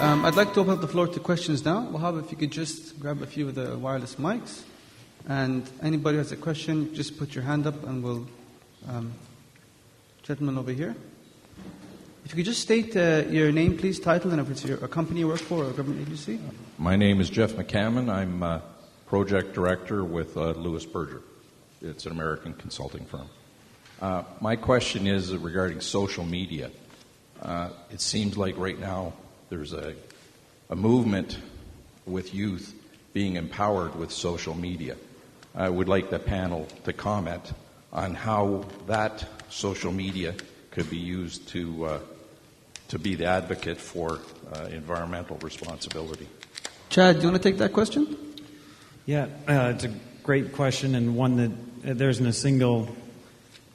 I'd like to open up the floor to questions now. Wahab, if you could just grab a few of the wireless mics. And anybody who has a question, just put your hand up and we'll... gentleman over here. If you could just state your name, please, title, and if it's a company you work for or a government agency. My name is Jeff McCammon. I'm project director with Lewis Berger. It's an American consulting firm. My question is regarding social media. It seems like right now there's a movement with youth being empowered with social media. I would like the panel to comment on how that social media could be used to be the advocate for environmental responsibility. Chad, do you want to take that question? Yeah, it's a great question, and one that there isn't a single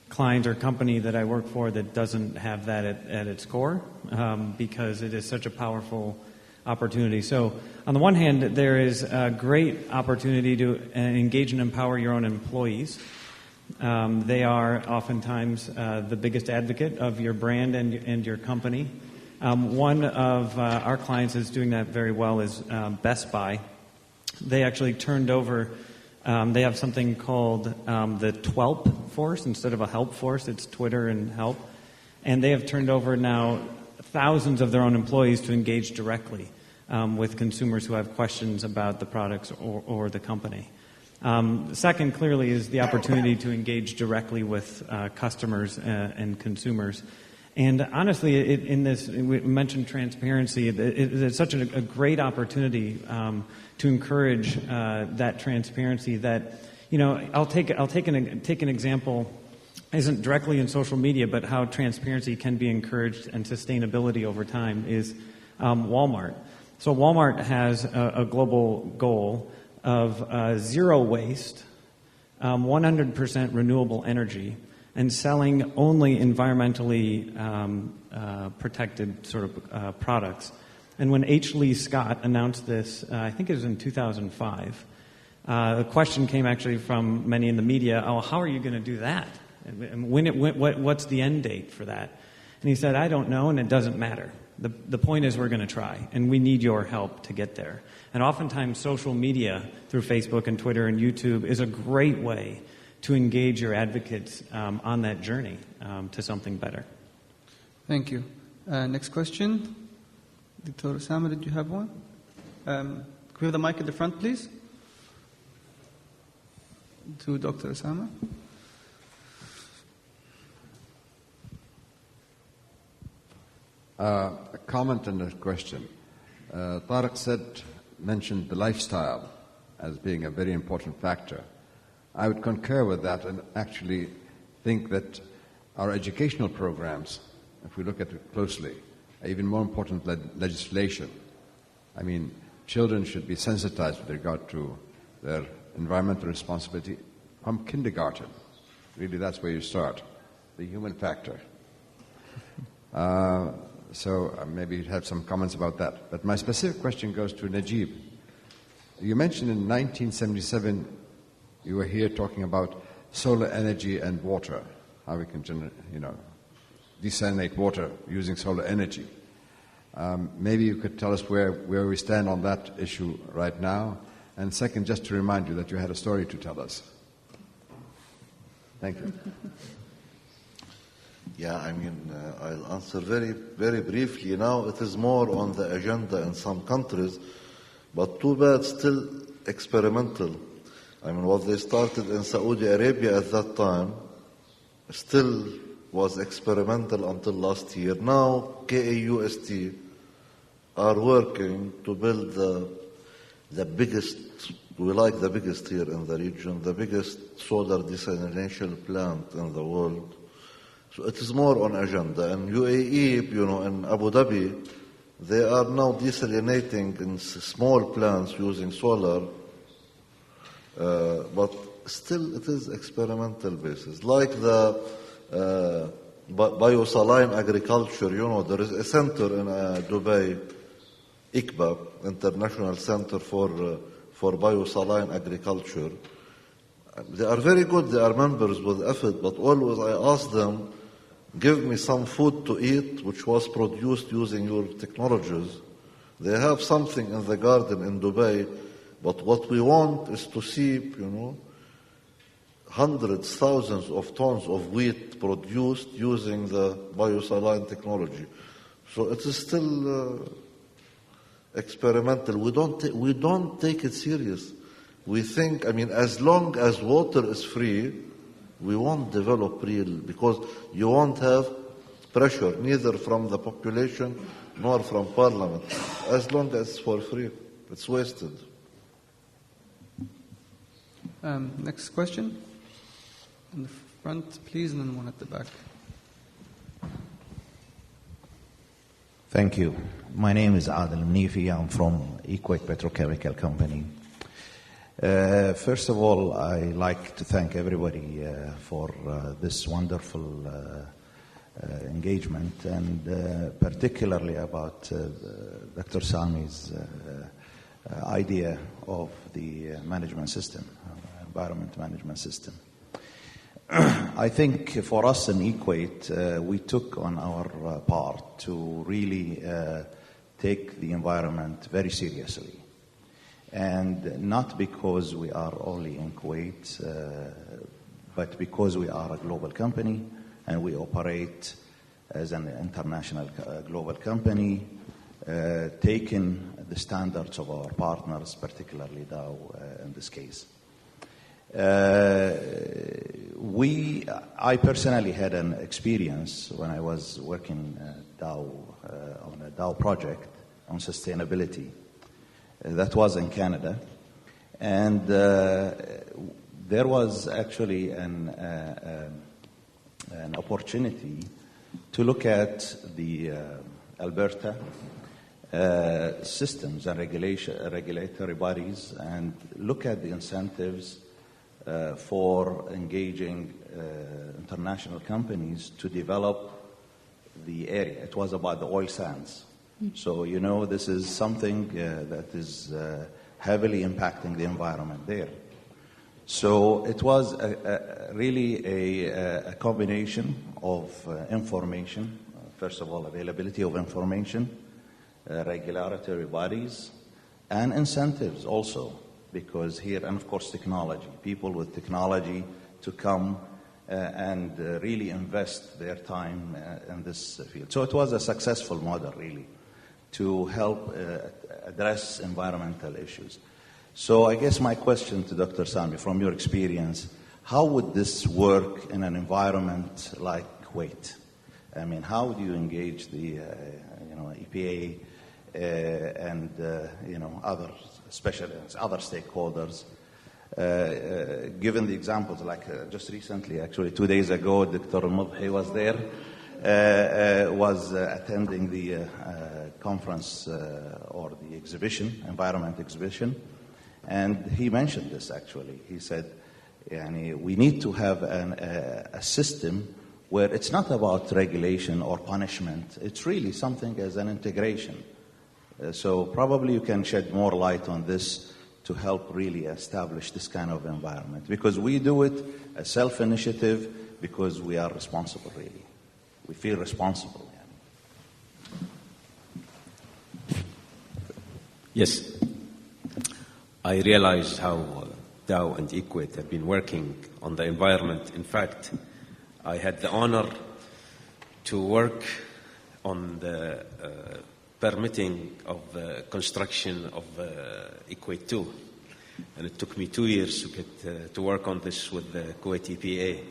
client or company that I work for that doesn't have that at its core, because it is such a powerful opportunity. So on the one hand, there is a great opportunity to engage and empower your own employees. They are oftentimes the biggest advocate of your brand and your company. One of our clients is doing that very well is Best Buy. They actually turned over, they have something called the TWELP force. Instead of a help force, it's Twitter and help. And they have turned over now thousands of their own employees to engage directly with consumers who have questions about the products or the company. Second, clearly, is the opportunity to engage directly with customers and consumers. And honestly, in this, we mentioned transparency. It's such a great opportunity to encourage that transparency. That, you know, I'll take an example. Isn't directly in social media, but how transparency can be encouraged and sustainability over time is Walmart. So Walmart has a global goal of zero waste, 100% renewable energy, and selling only environmentally protected sort of products. And when H. Lee Scott announced this, I think it was in 2005, the question came actually from many in the media, oh, how are you going to do that? And what's the end date for that? And he said, I don't know, and it doesn't matter. The point is we're going to try, and we need your help to get there. And oftentimes social media through Facebook and Twitter and YouTube is a great way to engage your advocates on that journey to something better. Thank you. Next question. Dr. Osama, did you have one? Can we have the mic at the front, please? To Dr. Osama. A comment and a question. Tariq mentioned the lifestyle as being a very important factor. I would concur with that and actually think that our educational programs, if we look at it closely, are even more important than legislation. I mean, children should be sensitized with regard to their environmental responsibility from kindergarten. Really, that's where you start, the human factor. So maybe you'd have some comments about that. But my specific question goes to Najib. You mentioned in 1977 you were here talking about solar energy and water, how we can desalinate water using solar energy. Maybe you could tell us where we stand on that issue right now. And second, just to remind you that you had a story to tell us. Thank you. Yeah, I mean, I'll answer very, very briefly. Now it is more on the agenda in some countries, but too bad, still experimental. I mean, what they started in Saudi Arabia at that time still was experimental until last year. Now KAUST are working to build the biggest, we like the biggest here in the region, the biggest solar desalination plant in the world. So it is more on agenda. And UAE, in Abu Dhabi, they are now desalinating in small plants using solar, but still it is experimental basis. Like the biosaline agriculture, there is a center in Dubai, ICBA, International Center for Biosaline Agriculture. They are very good, they are members with effort, but always I ask them, give me some food to eat which was produced using your technologies, They have something in the garden in Dubai, but what we want is to see, hundreds, thousands of tons of wheat produced using the biosaline technology. So it is still experimental. We don't take it serious. We think, as long as water is free, we won't develop real, because you won't have pressure, neither from the population nor from parliament. As long as it's for free, it's wasted. Next question. In the front, please, and then one at the back. Thank you. My name is Adel Mnifi. I'm from Kuwait Petrochemical Company. First of all, I like to thank everybody for this wonderful engagement, and particularly about Dr. Sami's idea of the management system, environment management system. I think for us in Kuwait, we took on our part to really take the environment very seriously. And not because we are only in Kuwait, but because we are a global company and we operate as an international global company, taking the standards of our partners, particularly Dow in this case. I personally had an experience when I was working on a Dow project on sustainability. That was in Canada, and there was actually an opportunity to look at the Alberta systems and regulatory bodies and look at the incentives for engaging international companies to develop the area. It was about the oil sands. So, this is something that is heavily impacting the environment there. So it was really a combination of information, first of all, availability of information, regulatory bodies, and incentives also, because here, and of course technology, people with technology to come and really invest their time in this field. So it was a successful model, really, to help address environmental issues. So I guess my question to Dr. Sami, from your experience, how would this work in an environment like Kuwait? How would you engage the EPA and other specialists, other stakeholders? Given the examples, like just recently, actually 2 days ago, Dr. Mubhi was there, was attending the conference or the exhibition, environment exhibition, and he mentioned this actually. He said, we need to have a system where it's not about regulation or punishment. It's really something as an integration. So probably you can shed more light on this to help really establish this kind of environment. Because we do it as self-initiative because we are responsible, really. We feel responsible. Yes. I realize how Dow and Kuwait have been working on the environment. In fact, I had the honor to work on the permitting of the construction of Kuwait 2. And it took me 2 years to get to work on this with the Kuwait EPA.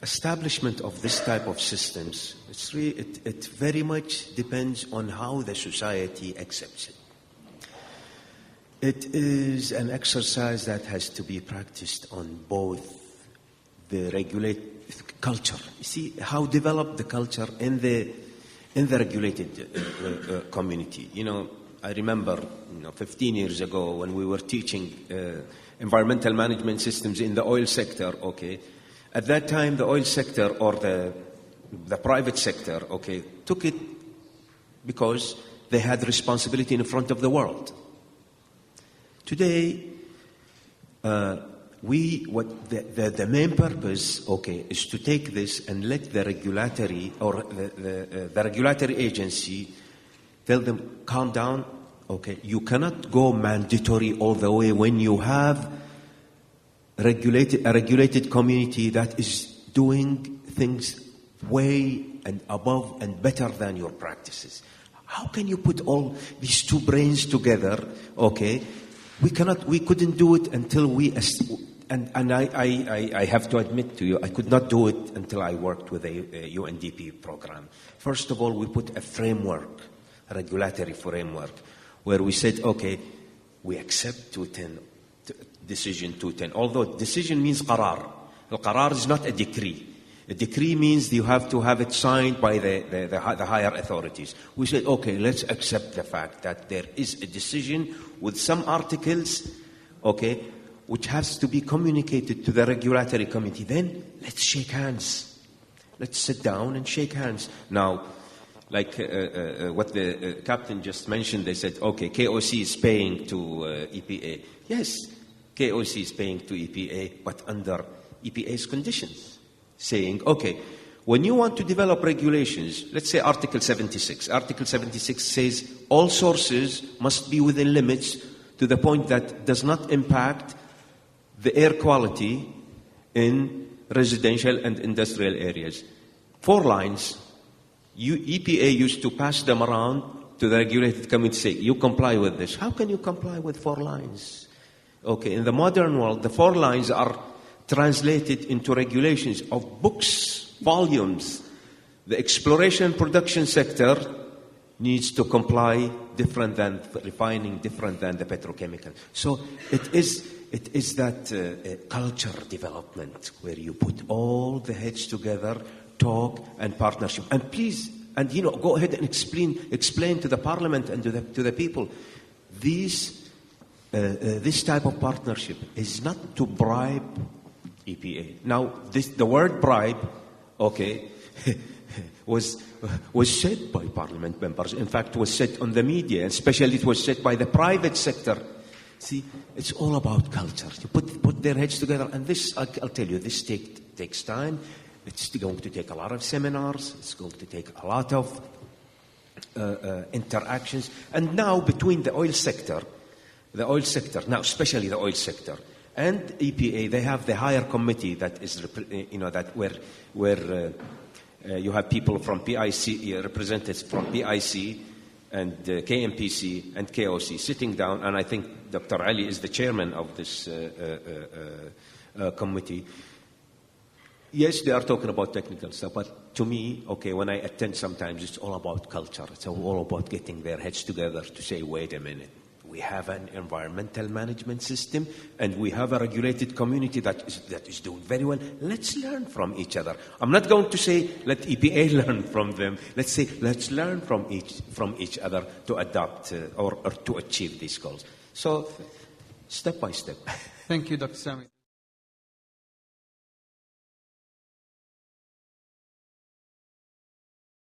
Establishment of this type of systems, it very much depends on how the society accepts it. It is an exercise that has to be practiced on both the regulated culture. You see how developed the culture in the regulated community. I remember 15 years ago when we were teaching environmental management systems in the oil sector, okay. At that time, the oil sector or the private sector, okay, took it because they had responsibility in front of the world. Today, the main purpose, okay, is to take this and let the regulatory or the regulatory agency Tell them, calm down. Okay, you cannot go mandatory all the way when you have a regulated community that is doing things way and above and better than your practices. How can you put all these two brains together? Okay, we couldn't do it until we. And I have to admit to you, I could not do it until I worked with a UNDP program. First of all, we put a framework, a regulatory framework, where we said, okay, we accept 210, decision 210. Although decision means qarar. The qarar is not a decree. A decree means you have to have it signed by the higher authorities. We said, okay, let's accept the fact that there is a decision with some articles, okay, which has to be communicated to the regulatory committee. Then let's shake hands. Let's sit down and shake hands. Now, like what the captain just mentioned, they said, okay, KOC is paying to EPA. Yes, KOC is paying to EPA, but under EPA's conditions, saying, okay, when you want to develop regulations, let's say Article 76. Article 76 says all sources must be within limits to the point that does not impact the air quality in residential and industrial areas. 4 lines. EPA used to pass them around to the regulated committee, say, you comply with this. How can you comply with 4 lines? Okay, in the modern world, the 4 lines are translated into regulations of books, volumes. The exploration and production sector needs to comply different than refining, different than the petrochemical. So it is that culture development where you put all the heads together, talk and partnership. And please, go ahead and explain to the parliament and to the people, this type of partnership is not to bribe EPA. Now, the word bribe, okay, was said by parliament members. In fact, was said on the media, especially it was said by the private sector. See, it's all about culture. You put their heads together, and this, I'll tell you, this takes time. It's going to take a lot of seminars. It's going to take a lot of interactions. And now, between the oil sector, now especially the oil sector, and EPA, they have the higher committee that is, where you have people from PIC, representatives from PIC and KMPC and KOC sitting down, and I think Dr. Ali is the chairman of this committee. Yes, they are talking about technical stuff, but to me, okay, when I attend sometimes, it's all about culture. It's all about getting their heads together to say, wait a minute. We have an environmental management system, and we have a regulated community that is doing very well. Let's learn from each other. I'm not going to say let EPA learn from them. Let's say let's learn from each other to adopt or to achieve these goals. So, step by step. Thank you, Dr. Sami.